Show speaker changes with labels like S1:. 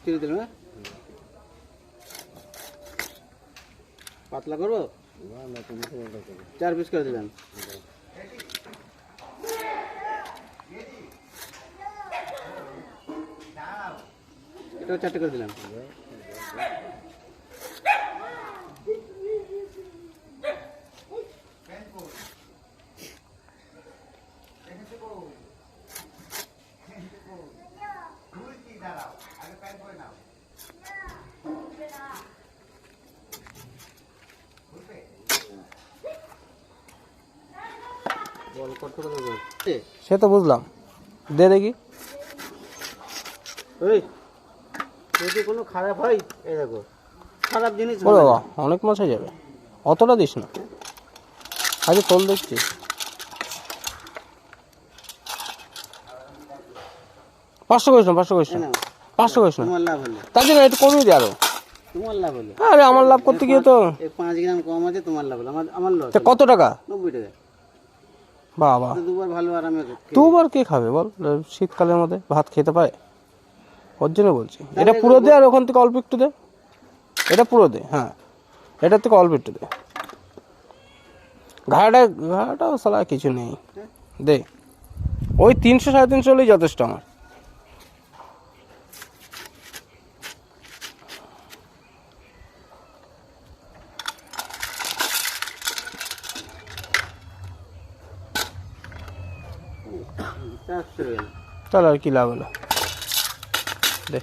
S1: KG দিলাম। হ্যাঁ পাতলা করবো, 4 পিস করে দিলাম। এটাও 4টে করে দিলাম।
S2: সে তো বুঝলাম, দে দেখি।
S1: ওই যদি কোনো খারাপ হয়, এই দেখো খারাপ জিনিস
S2: ও বাবা, অনেক মাছ হয়ে যাবে, অতটা দিস না। আচ্ছা তোল দেখছি। পাঁচশো করিস না, 500 করিস না, 500 করিস না।
S1: তোমার লাভ হলো,
S2: তার জন্য একটু কমিয়ে দে আরো।
S1: তোমার লাভ হলো।
S2: আরে আমার লাভ করতে গিয়ে তো
S1: 5 গ্রাম কম আছে, তোমার লাভ হলো। আমার লস।
S2: কত টাকা?
S1: 90 টাকা।
S2: বাবা,
S1: দুবার ভালো আরামে।
S2: দুবার কে খাবে বল শীতকালের মধ্যে? ভাত খেতে পারে? ওর জন্য বলছি এটা পুরো দে, আর ওখান থেকে অল্প একটু দে। এটা পুরো দে, হ্যাঁ এটার থেকে অল্প একটু দে। ঘাড়াটাও সালা কিছু নেই, দে। ওই 300 350 হলেই যথেষ্ট আমার। তাহলে আর কি লাভ হলো, দে।